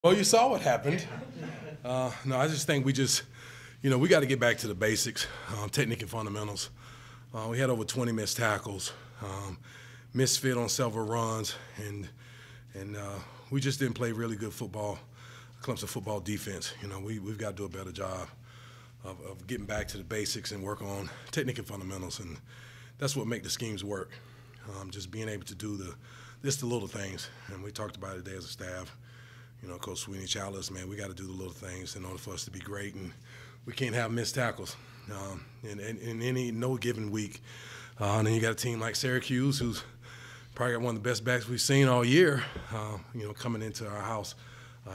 Well, you saw what happened. No, I just think we got to get back to the basics, technique and fundamentals. We had over 20 missed tackles, misfit on several runs, and we just didn't play really good football, Clemson football defense. We've got to do a better job of getting back to the basics and work on technique and fundamentals, and that's what make the schemes work. Just being able to do the little things, and we talked about it today as a staff. Coach Sweeney challenged us, man, we got to do the little things in order for us to be great, and we can't have missed tackles in no given week. And then you got a team like Syracuse, who's probably got one of the best backs we've seen all year, coming into our house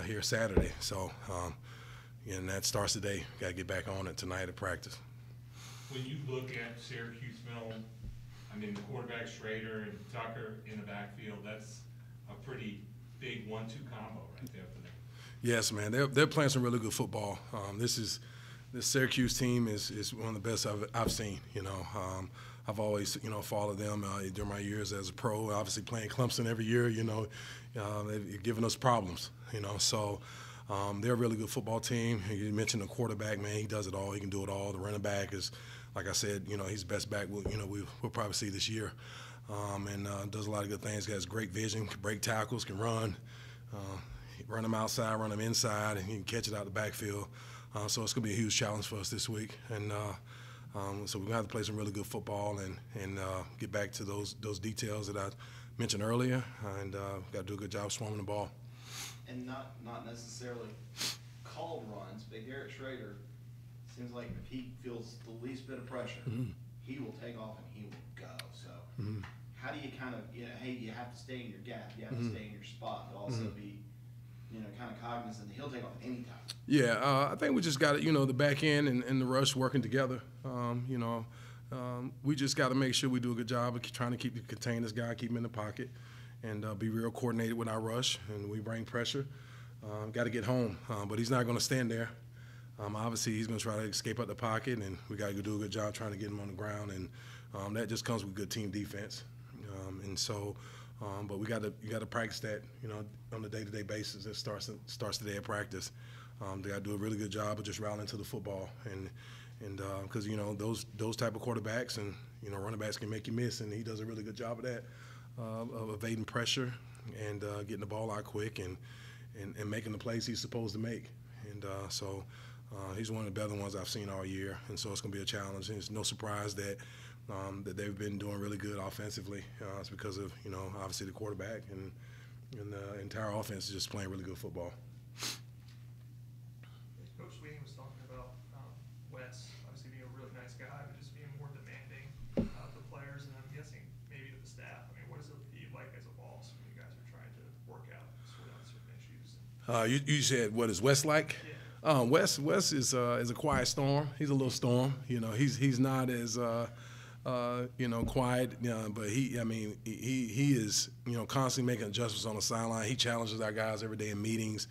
here Saturday. So, and that starts today. Got to get back on it tonight at practice. When you look at Syracuse film, I mean, the quarterback Schrader and Tucker in the backfield, that's a pretty big 1-2 combo right there for them. Yes, man. They're playing some really good football. This Syracuse team is one of the best I've seen. I've always followed them during my years as a pro. Obviously playing Clemson every year. They've given us problems. So they're a really good football team. You mentioned the quarterback, man. He does it all. He can do it all. The running back is, like I said, he's the best back we'll probably see this year. And does a lot of good things. Has great vision, can break tackles, can run them outside, run them inside, and he can catch it out the backfield. So it's going to be a huge challenge for us this week. And so we're going to have to play some really good football and get back to those details that I mentioned earlier, and got to do a good job swarming the ball. And not necessarily called runs, but Garrett Schrader seems like if he feels the least bit of pressure, he will take off and he will go. So how do you kind of, hey, you have to stay in your gap, you have to stay in your spot, but also be, kind of cognizant that he'll take off at any time? Yeah, I think we just got the back end and the rush working together. We just got to make sure we do a good job of trying to contain this guy, keep him in the pocket, and be real coordinated with our rush, and we bring pressure. Got to get home, but he's not going to stand there. Obviously, he's going to try to escape out the pocket, and we got to do a good job trying to get him on the ground, and that just comes with good team defense. But you got to practice that, on a day-to-day basis. It starts today at practice. They got to do a really good job of just rallying to the football, and because those type of quarterbacks and running backs can make you miss, and he does a really good job of that, of evading pressure and getting the ball out quick and making the plays he's supposed to make. And so he's one of the better ones I've seen all year, and so it's going to be a challenge. And it's no surprise that they've been doing really good offensively. It's because of obviously the quarterback and the entire offense is just playing really good football. Coach Sweeney was talking about Wes obviously being a really nice guy, but just being more demanding of the players, and I'm guessing maybe to the staff. I mean, what does it be like as a boss when you guys are trying to work out certain issues? You said, what is Wes like? Yeah. Wes is a quiet storm. He's a little storm. He's not as quiet, but he is constantly making adjustments on the sideline. He challenges our guys every day in meetings,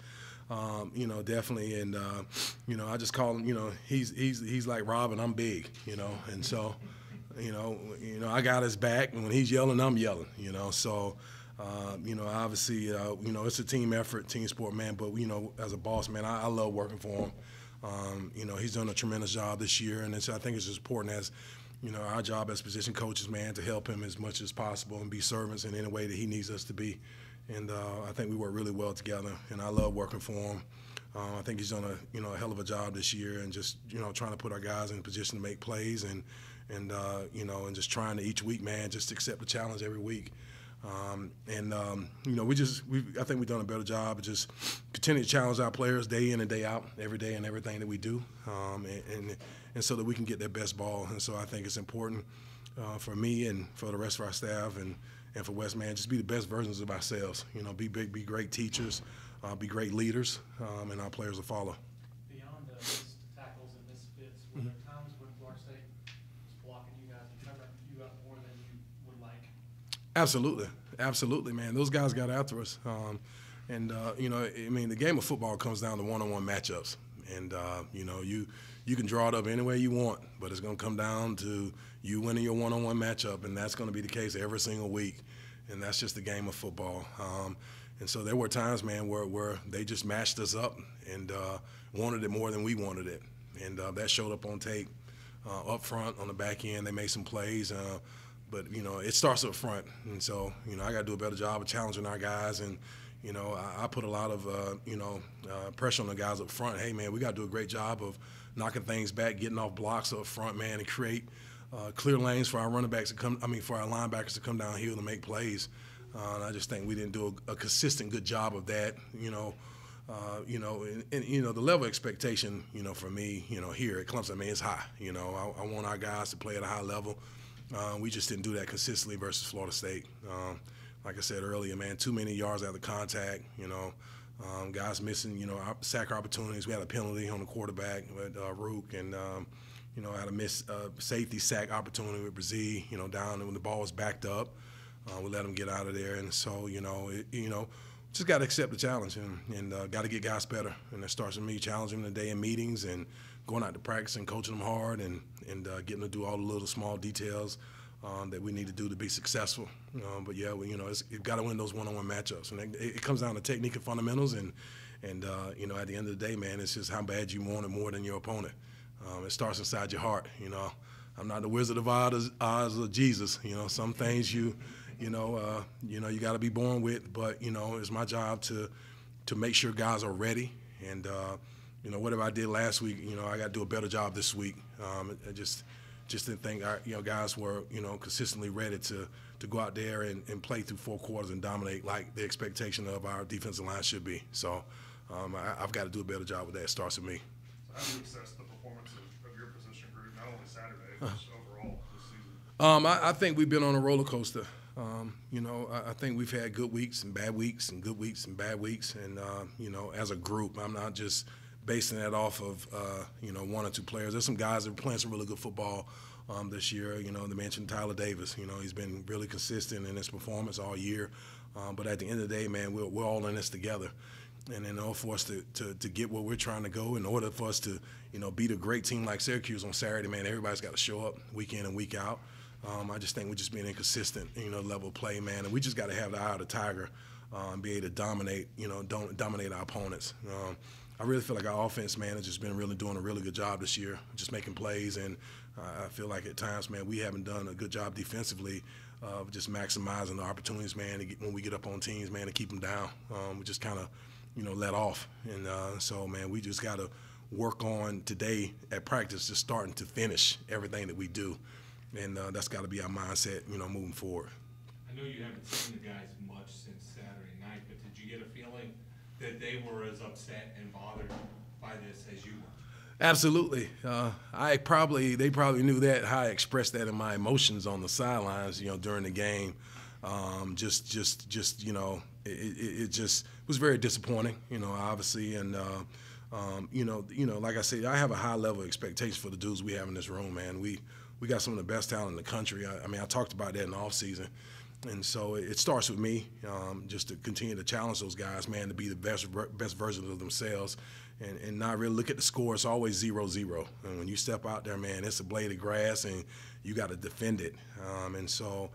definitely. And I just call him, he's like Rob and I'm big, and so I got his back, and when he's yelling, I'm yelling, so. Obviously, it's a team effort, team sport, man. But as a boss, man, I love working for him. He's done a tremendous job this year, and I think it's as important as our job as position coaches, man, to help him as much as possible and be servants in any way that he needs us to be. And I think we work really well together, and I love working for him. I think he's done a hell of a job this year, and just trying to put our guys in a position to make plays, and just trying to each week, man, just accept the challenge every week. I think we've done a better job of just continue to challenge our players day in and day out, every day and everything that we do, and so that we can get their best ball. And so I think it's important for me and for the rest of our staff and for Wes, man, just be the best versions of ourselves. Be great teachers, be great leaders, and our players will follow. Beyond the missed tackles and misfits, were there times when Florida State was blocking you guys and covering you up more than you would like? Absolutely, man. Those guys got after us. The game of football comes down to one-on-one matchups. And, you can draw it up any way you want, but it's going to come down to you winning your one-on-one matchup, and that's going to be the case every single week. And that's just the game of football. And so there were times, man, where they just matched us up and wanted it more than we wanted it. And that showed up on tape. Up front, on the back end, they made some plays. But, it starts up front. And so, I got to do a better job of challenging our guys. And, I put a lot of, pressure on the guys up front. Hey, man, we got to do a great job of knocking things back, getting off blocks up front, man, and create clear lanes for our running backs for our linebackers to come downhill and make plays. And I just think we didn't do a consistent good job of that, the level of expectation, for me, here at Clemson, I mean, it's high. I want our guys to play at a high level. We just didn't do that consistently versus Florida State. Like I said earlier, man, too many yards out of contact, guys missing, sack opportunities. We had a penalty on the quarterback with Rook, and, had a missed safety sack opportunity with Bresee, down when the ball was backed up. We let them get out of there. And so, just got to accept the challenge and got to get guys better. And it starts with me challenging them today in meetings and going out to practice and coaching them hard and getting to do all the little small details that we need to do to be successful. But yeah, you've got to win those one-on-one matchups, and it comes down to technique and fundamentals. And at the end of the day, man, it's just how bad you want it more than your opponent. It starts inside your heart. I'm not the Wizard of Oz or Jesus. Some things you got to be born with. But it's my job to make sure guys are ready. And whatever I did last week, I got to do a better job this week. I just didn't think our guys were consistently ready to go out there and play through 4 quarters and dominate like the expectation of our defensive line should be. So I've got to do a better job with that. It starts with me. So how do you assess the performance of your position group, not only Saturday, but just overall this season? I think we've been on a roller coaster. I think we've had good weeks and bad weeks and good weeks and bad weeks. And, as a group, I'm not just basing that off of, 1 or 2 players. There's some guys that are playing some really good football this year. They mentioned Tyler Davis. He's been really consistent in his performance all year. But at the end of the day, man, we're all in this together. And in order for us to get where we're trying to go, in order for us to, beat a great team like Syracuse on Saturday, man, everybody's got to show up week in and week out. I just think we're just being inconsistent, level of play, man. And we just got to have the eye of the tiger and be able to dominate our opponents. I really feel like our offense, man, has just been really doing a really good job this year, just making plays. And I feel like at times, man, we haven't done a good job defensively of just maximizing the opportunities, man, when we get up on teams, man, to keep them down. We just kind of, let off. And so, man, we just got to work on today at practice, just starting to finish everything that we do. And that's got to be our mindset, moving forward. I know you haven't seen the guys much since Saturday night, but did you get a feeling that they were as upset and bothered by this as you were? Absolutely. They probably knew that, how I expressed that in my emotions on the sidelines, during the game. It just was very disappointing, obviously. And, like I said, I have a high level of expectation for the dudes we have in this room, man. We got some of the best talent in the country. I talked about that in the offseason. And so it starts with me, just to continue to challenge those guys, man, to be the best version of themselves and not really look at the score. It's always 0-0. And when you step out there, man, it's a blade of grass and you got to defend it. And so,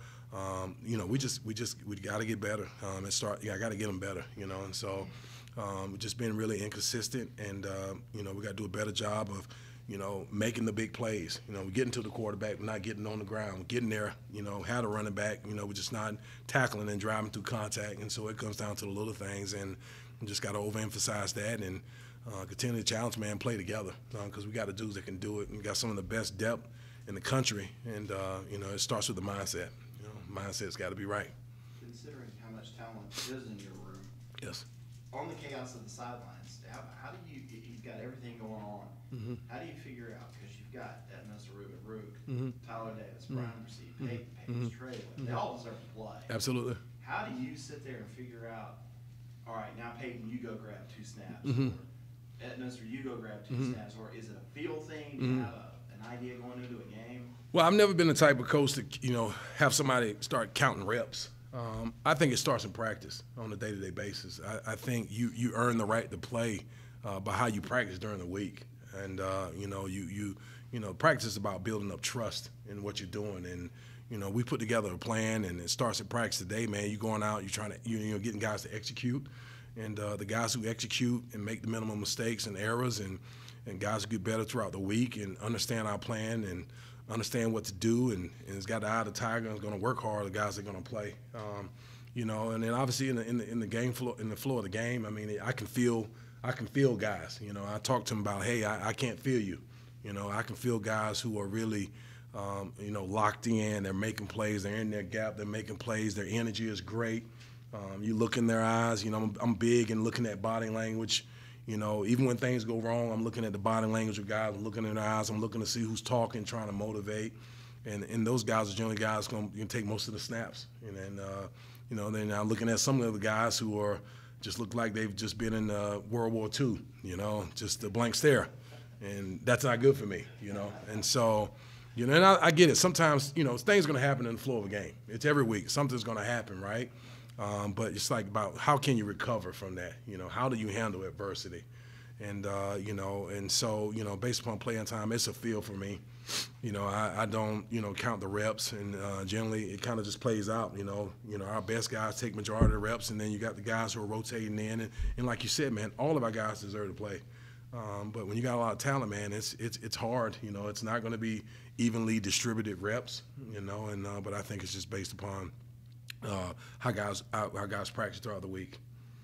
we got to get better. I got to get them better, And so just being really inconsistent and, we got to do a better job of, making the big plays. We're getting to the quarterback, we're not getting on the ground. We're getting there, had a running back, we're just not tackling and driving through contact. And so it comes down to the little things, and we just got to overemphasize that and continue to challenge, man, play together because we got the dudes that can do it. And we got some of the best depth in the country, and, it starts with the mindset. Mindset's got to be right. Considering how much talent is in your room, Yes. on the chaos of the sidelines, how do you've got everything going on, how do you figure out, because you've got Mr. Rook, Tyler Davis, Brian Bresee, Peyton Traylon, they all deserve to play. Absolutely. How do you sit there and figure out, all right, now Peyton, you go grab 2 snaps, or Mr. you go grab 2 snaps, or is it a feel thing? Do you have an idea going into a game? Well, I've never been the type of coach to, have somebody start counting reps. I think it starts in practice on a day-to-day basis. I think you earn the right to play by how you practice during the week. And, practice is about building up trust in what you're doing. And, we put together a plan, and it starts at practice today, man. You're going out, you're trying to, getting guys to execute, and the guys who execute and make the minimum mistakes and errors, and guys who get better throughout the week and understand our plan and understand what to do, and it's got the eye of the tiger and is going to work hard. The guys that are going to play, and then obviously in the game flow, in the flow of the game, I mean, I can feel guys. I talk to them about, hey, I can't feel you. I can feel guys who are really, locked in. They're making plays. They're in their gap. They're making plays. Their energy is great. You look in their eyes. I'm big in looking at body language. Even when things go wrong, I'm looking at the body language of guys. I'm looking in their eyes. I'm looking to see who's talking, trying to motivate. And those guys are generally guys going to take most of the snaps. And then, then I'm looking at some of the guys who are just look like they've just been in World War II, just a blank stare. And that's not good for me, And so, and I get it. Sometimes, things are going to happen in the flow of a game. It's every week. Something's going to happen, right? But it's like about how can you recover from that? How do you handle adversity? And, and so, based upon playing time, it's a feel for me. I don't, count the reps, and generally it kind of just plays out. Our best guys take majority of the reps, and then you got the guys who are rotating in. And like you said, man, all of our guys deserve to play. But when you got a lot of talent, man, it's hard. It's not going to be evenly distributed reps. But I think it's just based upon how guys practice throughout the week.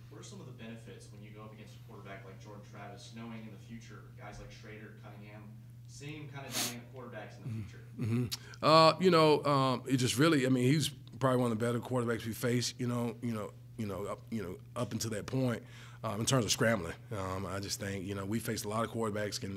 What are some of the benefits when you go up against a quarterback like Jordan Travis, knowing in the future guys like Schrader, Cunningham, seeing kind of dynamic quarterbacks in the future? It just really, he's probably one of the better quarterbacks we faced. Up until that point. In terms of scrambling, I just think we faced a lot of quarterbacks